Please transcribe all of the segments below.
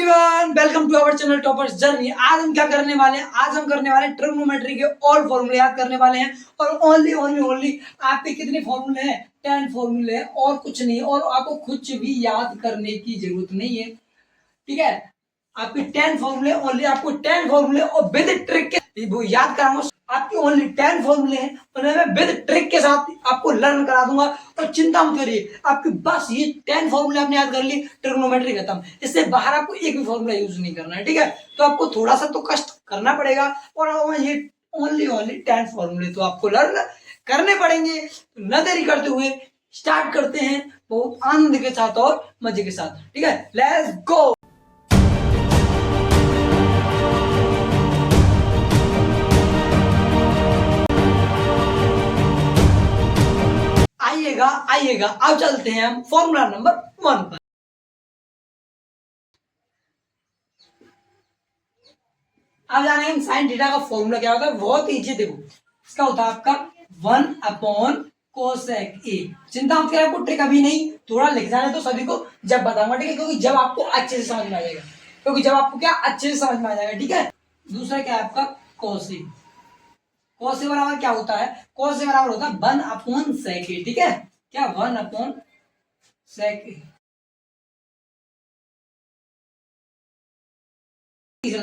Everyone, welcome to our channel toppers journey. आज हम क्या करने वाले हैं? आज हम करने वाले हैं ट्रिग्नोमेट्री के ऑल फॉर्मूले याद करने वाले हैं। और ओनली आपके कितने फॉर्मूले हैं? 10 फॉर्मूले हैं और कुछ नहीं। और आपको कुछ भी याद करने की जरूरत नहीं है, ठीक है। आपके 10 फॉर्मूले, ओनली आपको 10 फॉर्मूले और विद ट्रिक के वो याद कराऊंगा। आपके ओनली 10 फॉर्मूले हैं, उन्हें मैं विद ट्रिक के साथ आपको लर्न करा दूंगा। और चिंता मत करिए, आपके बस ये 10 फॉर्मूले आपने याद कर ली, ट्रिग्नोमेट्री खत्म। इससे बाहर आपको एक भी फॉर्मूला यूज नहीं करना है, ठीक है। तो आपको थोड़ा सा तो कष्ट करना पड़ेगा। और ये ओनली 10 फॉर्मूले तो आपको लर्न करने पड़ेंगे। न देरी करते हुए स्टार्ट करते हैं, बहुत आनंद के साथ और मजे के साथ, ठीक है। Let's go. आइएगा अब चलते हैं हम फॉर्मूला नंबर 1 पर। अब जाने हम साइन थीटा का फॉर्मूला क्या होता है। बहुत इजी, देखो इसका होता है आपका 1 कोसेक ए। चिंता मत करिए, आपको ट्रिक अभी नहीं, थोड़ा लिख जाने तो सभी को जब बताऊंगा, ठीक है। क्योंकि जब आपको अच्छे से समझ में आ जाएगा, अच्छे से समझ में आ जाएगा, ठीक है। दूसरा क्या है आपका कोसी। कोसे बराबर क्या होता है? कोसे बराबर होता है 1/sec ए, ठीक है। क्या 1/sec ए।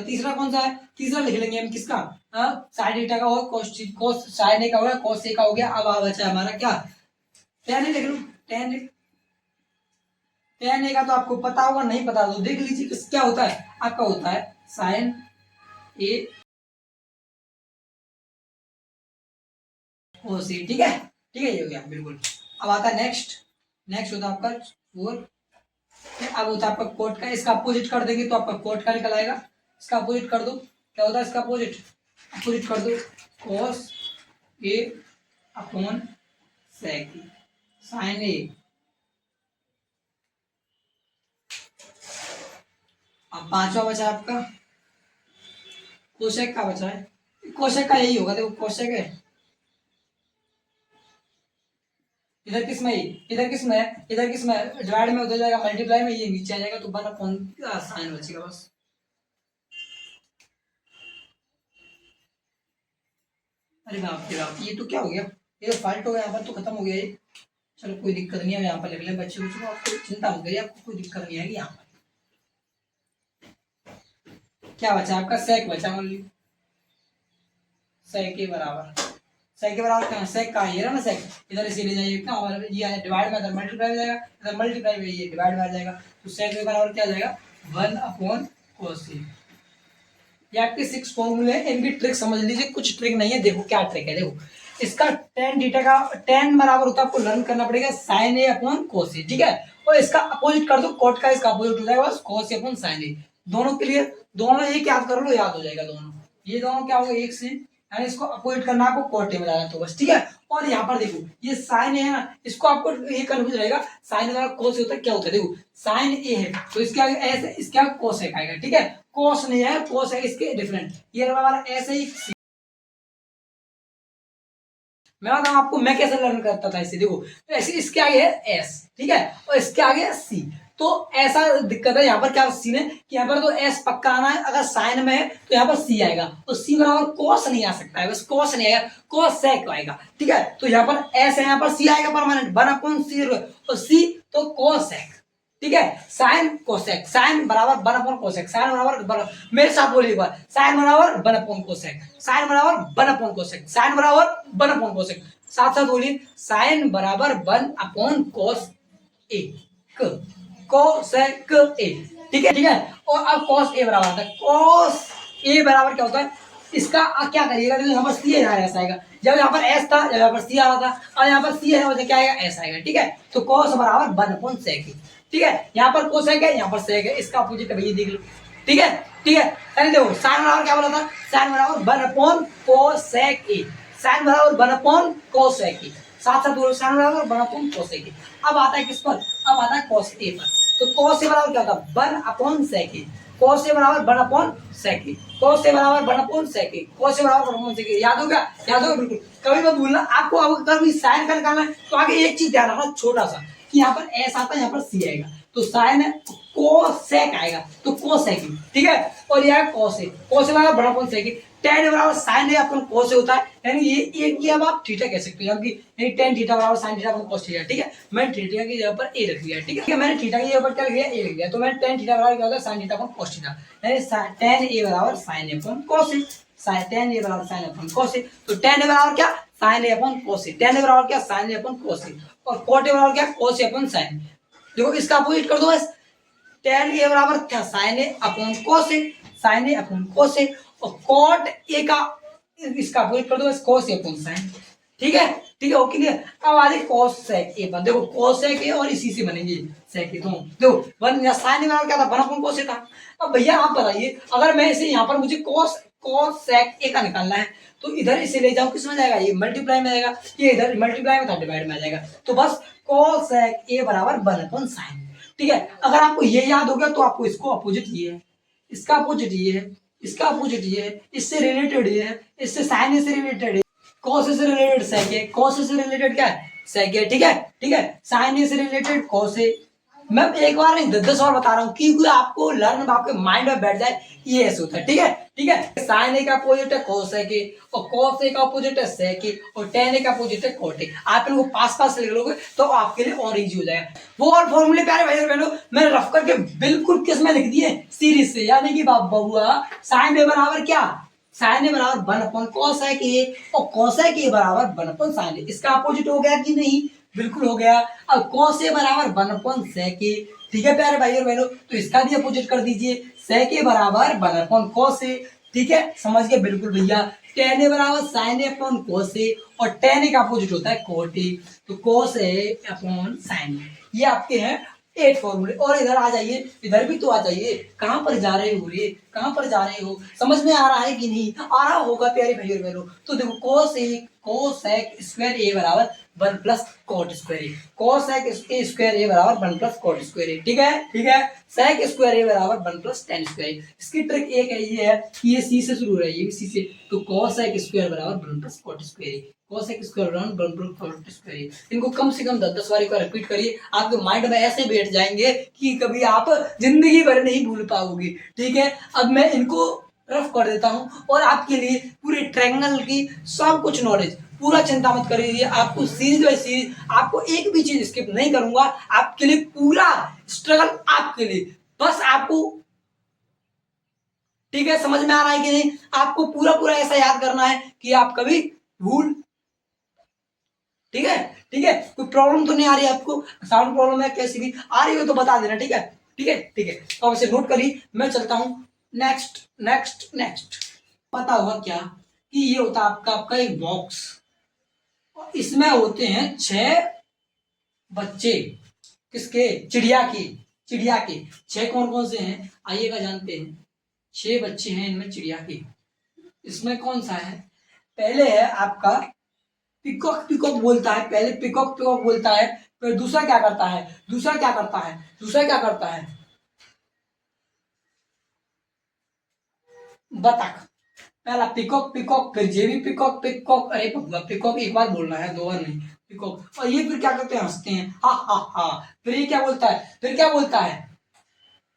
तीसरा कौन सा है? तीसरा लिख लेंगे हम किसका? साइन थीटा का होगा, कोस साइन ए का होगा, कोस ए का हो गया। अब आ बचा हमारा क्या? tan ए लिख लो। tan ए का तो आपको पता होगा, नहीं पता तो देख लीजिए किस क्या होता है। आपका होता है साइन ए कोस ए, ठीक है। ये हो गया बिल्कुल। अब आता है नेक्स्ट होता है आपका 4। अब होता है आपका कोट का, इसका अपोजिट कर देंगे तो आपका कोट का निकल आएगा। इसका अपोजिट कर दो, क्या होता है इसका अपोजिट कर दो, cos ए अपॉन sec ए, साइन ए। अब पांचवा बचा आपका कोशेक का बचा है। कोशेक का यही होगा, देखो कोशेक है इधर किस में है, डिवाइड में उधर जाएगा, मल्टीप्लाई में ये नीचे आ जाएगा, तो 1 अपॉन साइन बचेगा बस। अरे बाप रे बाप, ये तो क्या हो गया? ये तो फाल्ट हो गया, यहाँ पर तो खत्म हो गया ये। चलो कोई दिक्कत नहीं है, यहाँ पर लिख लें बच्चे को, आपको चिंता मत करिए, आपको कोई दिक्कत नहीं आएगी। यहाँ पर क्या बचा आपका? सेक बचा ओनली। सेक के बराबर कहाँ? सेक का ये रहा ना सेक, इधर इसे ले जाइए क्या, और ये डिवाइड में इधर मल्टीप्लाई हो जाएगा, इधर मल्टीप्लाई में ये डिवाइड में आ जाएगा, तो सेक के बराबर क्या आ जाएगा? 1 अपॉन कोस ए। ये आपके 6 फॉर्मूले हैं, इनकी ट्रिक समझ लीजिए। कुछ ट्रिक नहीं है, देखो क्या ट्रिक है। देखो इसका tan थीटा का tan बराबर होता है, आपको लर्न करना पड़ेगा sin a upon cos a, ठीक है। और इसका अपोजिट कर दो, cot का इसका अपोजिट हो जाएगा बस cos a upon sin a। दोनों क्लियर? दोनों एक याद कर लो, याद हो जाएगा दोनों। ये दोनों क्या होगा? एक से, यानी इसको अपोजिट करना आपको cot a में लाना तो बस, ठीक है। और यहाँ पर देखो ये sin a है ना, इसको आपको ये कंफ्यूज रहेगा, sin a cos होता है क्या होता है। देखो sin a है तो इसके आगे ऐसे, इसके आगे cos a आएगा, ठीक है। cos नहीं है, cos है इसके डिफरेंट। ये हमारा ऐसे ही मैं बताऊं आपको मैं कैसे लर्न करता था इसे। देखो तो ऐसे इसके आगे है s, ठीक है, और इसके आगे है c। तो ऐसा दिक्कत है यहाँ पर, क्या सीन है कि यहाँ पर तो s पक्का आना है, अगर साइन में है तो यहाँ पर c आएगा, तो c बराबर cos नहीं आ सकता है, बस cos नहीं आएगा, cos sec आएगा, ठीक है। तो यहाँ पर s है, यहाँ पर c आएगा परमानेंट 1 अपॉन c, और c तो cos sec, ठीक है। साइन कोसेक, साइन बराबर 1 अपॉन कोसेक, साइन बराबर मेरे साथ बोलिए एक बार, साइन बराबर 1 अपॉन कोसेक, साइन बराबर 1 अपॉन कोसेक, साइन बराबर 1 अपॉन कोसेक। साथ साथ बोलिए साइन बराबर 1 अपॉन कोस ए, कोसेक ए, ठीक है। और अब cos ए बराबर आता है, cos ए बराबर क्या होता है? इसका क्या करिएगा, यहाँ पर सी ऐसा आएगा, जब यहाँ पर एस था, जब यहाँ पर सी आ रहा था, और यहाँ पर सी है, क्या आएगा? एस आएगा, ठीक है। तो cos बराबर 1 अपॉन sec, ठीक है। यहाँ पर कोसेक है, यहाँ पर सेक है, इसका अपोजिट है भैया, देख लो, ठीक है। अरे देखो साइन बराबर क्या बोला था? साइन बराबर 1 अपॉन कोसेक ए, साइन बराबर 1 अपॉन कोसेक ए। साथ साथ बोलो साइन बराबर 1 अपॉन कोसेक ए। अब आता है किस पर? अब आता है cos ए पर। तो cos ए बराबर क्या होता है? 1 अपॉन sec ए। cos ए बराबर 1 अपॉन sec ए, cos ए बराबर 1 अपॉन sec ए, cos ए बराबर 1 अपॉन sec ए। याद हो गया? याद होगा बिल्कुल, कभी मत भूलना। आपको अगर भी साइन का निकालना है तो आगे एक चीज ध्यान रखना, छोटा सा, कि यहाँ पर s आता है, यहाँ पर c आएगा, तो साइन कोसेक आएगा, तो कोसेक, ठीक है, और यह कोसेक, कोसेक बराबर बड़ा अपन सेक, tan बराबर sin है अपन कोस होता है, यानी ये एक, ये अब आप थीटा कह सकते हो, यानी tan थीटा बराबर sin थीटा अपन कोस थीटा, ठीक है, मैंने थीटा की जगह पर a रख दिया, ठीक है, मैंने थीटा की जगह पर क्या लिख दिया, a लिख दिया, तो मैंने tan थीटा बराबर क्या होता है sin थीटा अपन कोस थीटा, यानी tan a बराबर sin upon cos, tan a बराबर sin अपन कोस, तो tan a बराबर क्या sin a upon cos, tan a बराबर क्या sin a अपन कोस, और cot a बराबर क्या cos a अपन sin, देखो इसका अपोजिट कर दो बस, tan a बराबर क्या sin a upon cos a, sin a upon cos a, और cot a का इसका अपोजिट कर दो बस cos a अपॉन sin, ठीक है, ठीक है, ओके क्लियर। अब आ रही cos sec a पर, देखो cos sec a और इसी से बनेंगे sec a, तो देखो वन या sin बराबर क्या था, वन अपॉन cos a था। अब भैया आप बताइए, अगर मैं इसे यहाँ पर मुझे cos sec a का निकालना है, तो इधर इसे ले जाऊं किस में जाएगा, ये मल्टीप्लाई में आएगा, ये इधर मल्टीप्लाई में था डिवाइड में आ जाएगा, तो बस cos sec a बराबर वन अपॉन sin, ठीक है। अगर आपको ये याद हो गया तो आपको इसको अपोजिट ये है, इसका अपोजिट ये है, इसका अपोजिट ये है, इससे रिलेटेड ये है, इससे साइन से रिलेटेड है, cos से रिलेटेड sec है, cos से रिलेटेड क्या है sec है, ठीक है, ठीक है, sin से रिलेटेड cos है। मैं एक बार नहीं 10 और बता रहा हूँ क्योंकि आपको लर्न आपके माइंड में बैठ जाए, ये ऐसे होता है, ठीक है, ठीक है। साइन ए का अपोजिट है cos ए के, और cos ए का अपोजिट है sec ए, और tan ए का अपोजिट है cot ए। आप इनको पास पास लिख लोगे तो आपके लिए और इजी हो जाएगा। वो और फॉर्मूले प्यारे भाई बहनों मैंने रफ करके बिल्कुल किस में लिख दिए, सीरीज से, यानी कि बबुआ साइन ए बराबर क्या, साइन ए बराबर वन अपॉन cosec ए, और cosec ए बराबर वन अपॉन साइन ए, इसका अपोजिट हो गया कि नहीं, बिल्कुल हो गया। अब cos ए बराबर वन अपॉन sec ए, ठीक है प्यारे भाई और बहनों, तो इसका भी अपोजिट कर दीजिए, sec ए बराबर वन अपॉन cos ए, ठीक है, समझ गए बिल्कुल भैया। tan ए बराबर sin ए अपॉन cos ए, और tan ए का अपोजिट होता है cot ए, तो cos ए अपॉन sin ए, ये आपके हैं 8 फॉर्मूले। और इधर आ जाइए, इधर भी तो आ जाइए, कहां पर जा रहे हो रे, कहां पर जा रहे हो, समझ में आ रहा है कि नहीं आ रहा होगा प्यारे भाई और बहनों। तो देखो cosec स्क्वायर ए बराबर वन प्लस कॉट स्क्वायर ए, cosec स्क्वायर ए बराबर वन प्लस कॉट स्क्वायर ए, ठीक है, ठीक है, sec स्क्वायर ए बराबर वन प्लस tan स्क्वायर ए। इसकी ट्रिक एक है, ये है कि ये सी से शुरू हो रहा है, ये भी सी से, तो cosec स्क्वायर बराबर वन प्लस कॉट स्क्वायर ए, cosec स्क्वायर बराबर वन प्लस कॉट स्क्वायर ए। इनको कम से कम 10 बार एक बार रिपीट करिए, आपके माइंड में ऐसे बैठ जाएंगे कि कभी आप जिंदगी भर नहीं भूल पाओगे, ठीक है। अब मैं इनको रफ कर देता हूं और आपके लिए पूरे ट्रायंगल की सब कुछ नॉलेज, पूरा चिंता मत करिए, आपको सीरीज बाय सीरीज, आपको एक भी चीज स्किप नहीं करूंगा, आपके लिए पूरा स्ट्रगल आपके लिए, बस आपको, ठीक है, समझ में आ रहा है कि नहीं, आपको पूरा पूरा ऐसा याद करना है कि आप कभी भूल, ठीक है, ठीक है, कोई प्रॉब्लम तो नहीं आ रही है आपको, साउंड प्रॉब्लम है कैसी भी आ रही हो तो बता देना, ठीक है, ठीक है, ठीक है, तो आप इसे नोट करिए, मैं चलता हूं नेक्स्ट नेक्स्ट नेक्स्ट। पता होगा क्या कि ये होता है आपका आपका एक बॉक्स, और इसमें होते हैं 6 बच्चे, किसके, चिड़िया के, चिड़िया के 6 कौन कौन से हैं आइएगा जानते हैं, 6 बच्चे हैं इनमें चिड़िया के। इसमें कौन सा है, पहले है आपका पिकॉक, पिकॉक बोलता है, पहले पिकॉक पिकॉक बोलता है, फिर दूसरा क्या करता है, दूसरा क्या करता है, दूसरा क्या करता है, बतख, पहला पिकॉक पिकॉक, फिर जेबी पिकॉक पिकॉक, अरे बबुआ पिकॉक एक बार बोलना है, 2 बार नहीं, पिकॉक, और ये फिर क्या करते हैं, हंसते हैं, हा हा हा, फिर ये क्या बोलता है, फिर क्या बोलता है,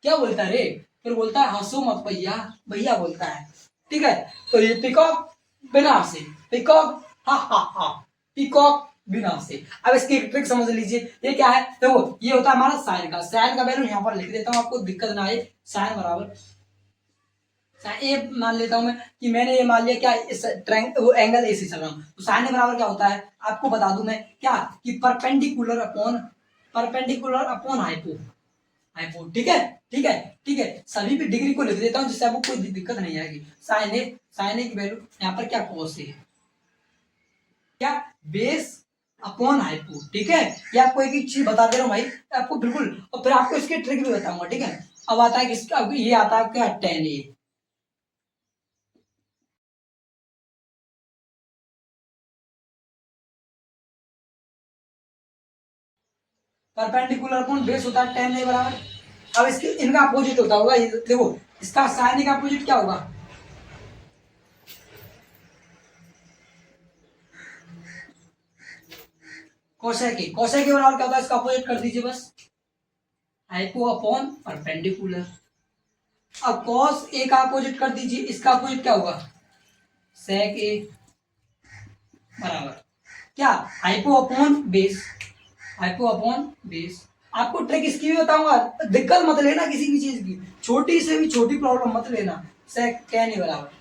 क्या बोलता है रे, फिर बोलता है हंसो मत भैया, भैया बोलता है, ठीक है। तो ये पिकॉक बिना से, पिकॉक हा हा हा, पिकॉक बिना से। अब इसकी एक ट्रिक समझ लीजिए, ये क्या है, देखो ये होता है हमारा साइन का, साइन का वैल्यू यहाँ पर लिख देता हूँ, आपको दिक्कत ना आए, साइन बराबर ये मान लेता हूं मैं कि मैंने ये मान लिया क्या, इस वो एंगल ए से चल रहा हूं, तो साइन बराबर क्या होता है, आपको बता दूं मैं क्या, कि परपेंडिकुलर अपॉन हाइपो, हाइपो, ठीक है, ठीक है, ठीक है, सभी पे डिग्री को लिख देता हूं जिससे आपको कोई दिक्कत नहीं आएगी। साइन ए की वैल्यू यहाँ पर क्या, कॉस ए, क्या, बेस अपॉन हाइपो, ठीक है। ये आपको एक एक चीज बता दे रहा हूँ भाई आपको बिल्कुल, और फिर आपको इसके ट्रिक भी बताऊंगा, ठीक है। अब आता है किसका, अब ये आता है क्या, tan ए, परपेंडिकुलर अपॉन बेस होता है tan ए बराबर, अब इसके इनका अपोजिट होता होगा, ये देखो इसका साइन का अपोजिट क्या होगा, कोसेक ए, कोसेक ए बराबर क्या होता है, इसका अपोजिट कर दीजिए बस, हाइपो अपॉन परपेंडिकुलर, अब कॉस ए का अपोजिट कर दीजिए, इसका अपोजिट क्या होगा, सेक ए बराबर क्या, hypo upon base, hypo upon base. आपको ट्रिक इसकी भी बताऊंगा, दिक्कत मत लेना किसी भी चीज की, छोटी से भी छोटी प्रॉब्लम मत लेना, सेक टेन ए बराबर।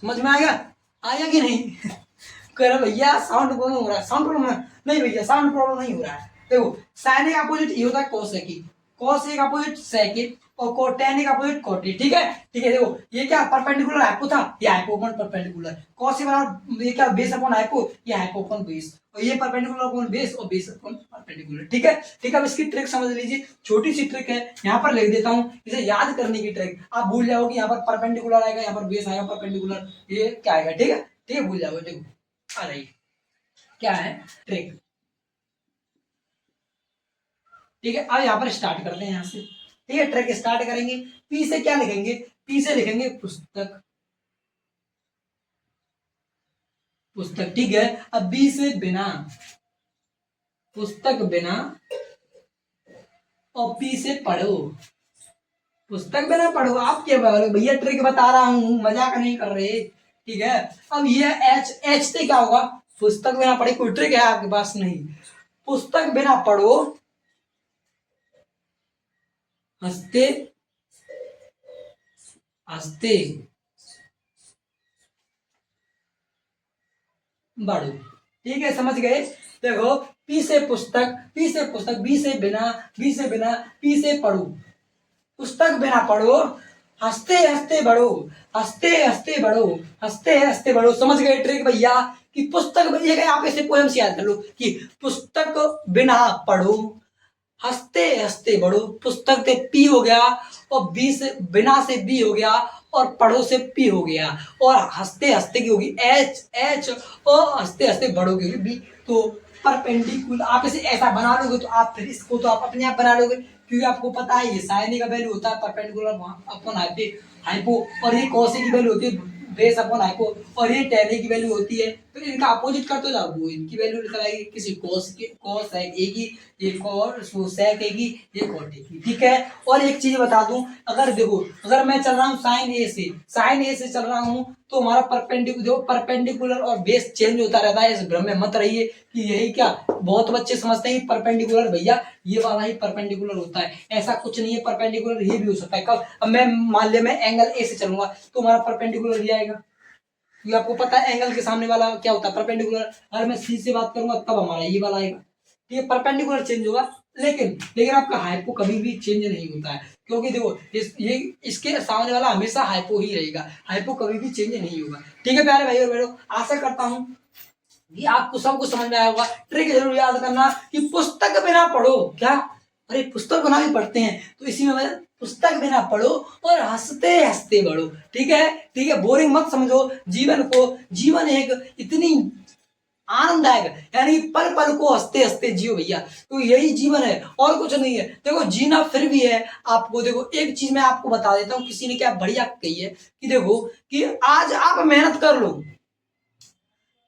समझ में आएगा, आया कि नहीं? कह रहे भैया साउंड प्रॉब्लम हो रहा है, साउंड प्रॉब्लम नहीं भैया, साउंड प्रॉब्लम नहीं हो रहा है। देखो साइन का अपोजिट ये होता है कोसेक, कॉस का अपोजिट सेक और टेन का अपोजिट कोट, ठीक है ठीक है। देखो ये क्या परपेंडिकुलर हाइपो था, ये हाइपो अपॉन परपेंडिकुलर, कॉस से बराबर ये क्या बेस अपॉन हाइपो, ये हाइपो अपॉन बेस, और ये परपेंडिकुलर अपॉन बेस और बेस अपॉन परपेंडिकुलर, ठीक है ठीक है। अब इसकी ट्रिक समझ लीजिए, छोटी सी ट्रिक है, यहाँ पर लिख देता हूँ, इसे याद करने की ट्रिक, आप भूल जाओगे यहाँ पर परपेंडिकुलर आएगा, यहाँ पर बेस आएगा परपेंडिकुलर, ये क्या आएगा, ठीक है ठीक है, भूल जाओगे। देखो आ जाइए, क्या है ट्रिक, ठीक है। अब यहाँ पर स्टार्ट करते हैं यहाँ से, ठीक है, ट्रिक स्टार्ट करेंगे, पी से क्या लिखेंगे, पी से लिखेंगे पुस्तक, पुस्तक, ठीक है। अब बी से बिना, पुस्तक बिना, और पी से पढ़ो, पुस्तक बिना पढ़ो। आप क्या बोलोगे भैया ट्रिक बता रहा हूँ, मजाक नहीं कर रहे, ठीक है। अब ये एच, एच से क्या होगा, पुस्तक बिना पढ़े, कोई ट्रिक है आपके पास नहीं, पुस्तक बिना पढ़ो हंसते हंसते बढ़ो, ठीक है, समझ गए। देखो पी से पुस्तक, पी से पुस्तक, बी से बिना, बी से बिना, पी से पढ़ो, पुस्तक बिना पढ़ो हंसते हंसते बढ़ो, हंसते हंसते बढ़ो, हंसते हंसते बढ़ो। समझ गए ट्रिक भैया, कि पुस्तक, ये आप ऐसे पोएम से याद कर लो कि पुस्तक बिना पढ़ो हंसते हंसते बढ़ो, पुस्तक से पी हो गया, और बी से बिना से बी हो गया, और पढ़ो से पी हो गया, और हंसते हंसते की होगी एच, एच और हंसते हंसते बढ़ो की होगी बी। तो परपेंडिकुलर आप इसे ऐसा बना लोगे तो आप फिर इसको तो आप अपने आप बना लोगे, क्योंकि आपको पता है ये साइन का वैल्यू होता है परपेंडिकुलर अपॉन हाइपो, और ये कॉस की वैल्यू होती है बेस अपॉन हाइपो, और ये टेन की वैल्यू होती है, तो इनका अपोजिट कर तो जाओ, वो इनकी वैल्यू निकल आएगी, किसी कॉस के कॉस है ए की, ये कॉस सेक है की, ये कॉट है की, ठीक है। और एक चीज बता दूं, अगर देखो अगर मैं चल रहा हूँ साइन ए से, साइन ए से चल रहा हूँ, तो हमारा परपेंडिकुलर और बेस चेंज होता रहता है, इस भ्रम में मत रहिए कि यही क्या, बहुत बच्चे समझते हैं परपेंडिकुलर भैया ये वाला ही परपेंडिकुलर होता है, ऐसा कुछ नहीं है, परपेंडिकुलर ये भी हो सकता है। कब, अब मैं मान लिया मैं एंगल ए से चलूंगा तो हमारा परपेंडिकुलर ये आएगा, क्योंकि आपको पता है एंगल के सामने वाला क्या होता है परपेंडिकुलर, अगर मैं सी से बात करूंगा तब हमारा ये वाला आएगा, ठीक है, परपेंडिकुलर चेंज होगा, लेकिन लेकिन आपका हाइपो कभी भी चेंज नहीं होता है, क्योंकि देखो ये इसके सामने वाला हमेशा हाइपो ही रहेगा, हाइपो कभी भी चेंज नहीं होगा, ठीक है प्यारे भाई और बहनों। आशा करता हूँ ये आपको सबको समझ में आया होगा। ट्रिक जरूर याद करना कि पुस्तक बिना पढ़ो, क्या, अरे पुस्तक बिना भी पढ़ते हैं, तो इसी में मैं पुस्तक बिना पढ़ो और हंसते हंसते बढ़ो, ठीक है ठीक है, बोरिंग मत समझो जीवन को, जीवन एक इतनी आनंददायक, यानी पल पल को हंसते हंसते जियो भैया, तो यही जीवन है और कुछ नहीं है। देखो जीना फिर भी है आपको, देखो एक चीज मैं आपको बता देता हूँ, किसी ने क्या बढ़िया कही है कि देखो कि आज आप मेहनत कर लो,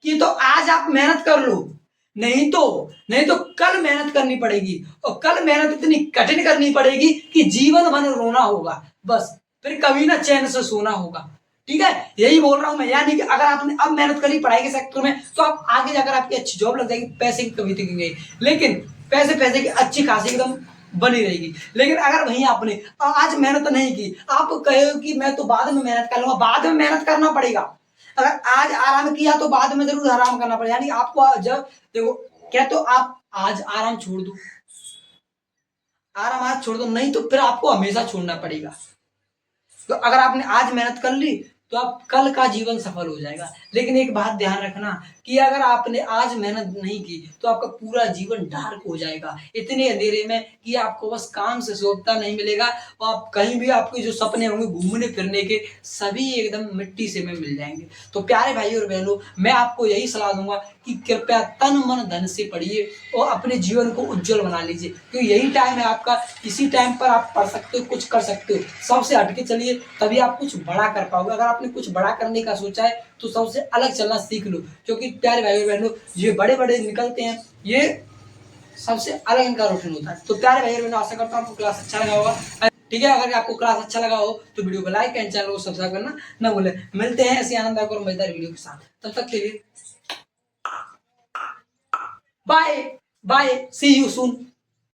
कि तो आज आप मेहनत कर लो, नहीं तो कल मेहनत करनी पड़ेगी, और कल मेहनत इतनी कठिन करनी पड़ेगी कि जीवन भर रोना होगा, बस फिर कभी ना चैन से सोना होगा, ठीक है, यही बोल रहा हूं मैं। यानी कि अगर आपने अब मेहनत करी पढ़ाई के सेक्टर में तो आप आगे जाकर आपकी अच्छी जॉब लग जाएगी, पैसे की कमी दिखेंगे, लेकिन पैसे पैसे की अच्छी खासी एकदम बनी रहेगी। लेकिन अगर वहीं आपने आज मेहनत नहीं की, आप कहे कि मैं तो बाद में मेहनत कर लूंगा, बाद में मेहनत करना पड़ेगा, अगर आज आराम किया तो बाद में जरूर आराम करना पड़ेगा, यानी आपको जब देखो, क्या तो आप आज आराम छोड़ दो, आराम आज छोड़ दो, नहीं तो फिर आपको हमेशा छोड़ना पड़ेगा। तो अगर आपने आज मेहनत कर ली तो आप कल का जीवन सफल हो जाएगा। लेकिन एक बात ध्यान रखना कि अगर आपने आज मेहनत नहीं की तो आपका पूरा जीवन डार्क हो जाएगा, इतने अंधेरे में कि आपको बस काम से सोचता नहीं मिलेगा और आप कहीं भी आपके जो सपने होंगे घूमने फिरने के सभी एकदम मिट्टी से में मिल जाएंगे। तो प्यारे भाई और बहनों, मैं आपको यही सलाह दूंगा कि कृपया तन मन धन से पढ़िए और अपने जीवन को उज्जवल बना लीजिए, क्योंकि यही टाइम है आपका। इसी टाइम पर आप पढ़ सकते हो, कुछ कर सकते हो। सबसे हटके चलिए, तभी आप कुछ बड़ा कर पाओगे। अगर आपने कुछ बड़ा करने का सोचा है तो सबसे अलग चलना सीख लो, क्योंकि प्यारे भाई और बहनों ये बड़े बड़े निकलते हैं, ये सबसे अलग इनका रोशन होता है। तो प्यारे भाई और बहनों, आशा करता हूँ आपको क्लास अच्छा लगा होगा। ठीक है, अगर आपको क्लास अच्छा लगा हो तो वीडियो को लाइक एंड चैनल को सब्सक्राइब करना ना भूलें। मिलते हैं ऐसी आनंददायक और मजेदार वीडियो के साथ, तब तक के लिए bye bye, see you soon.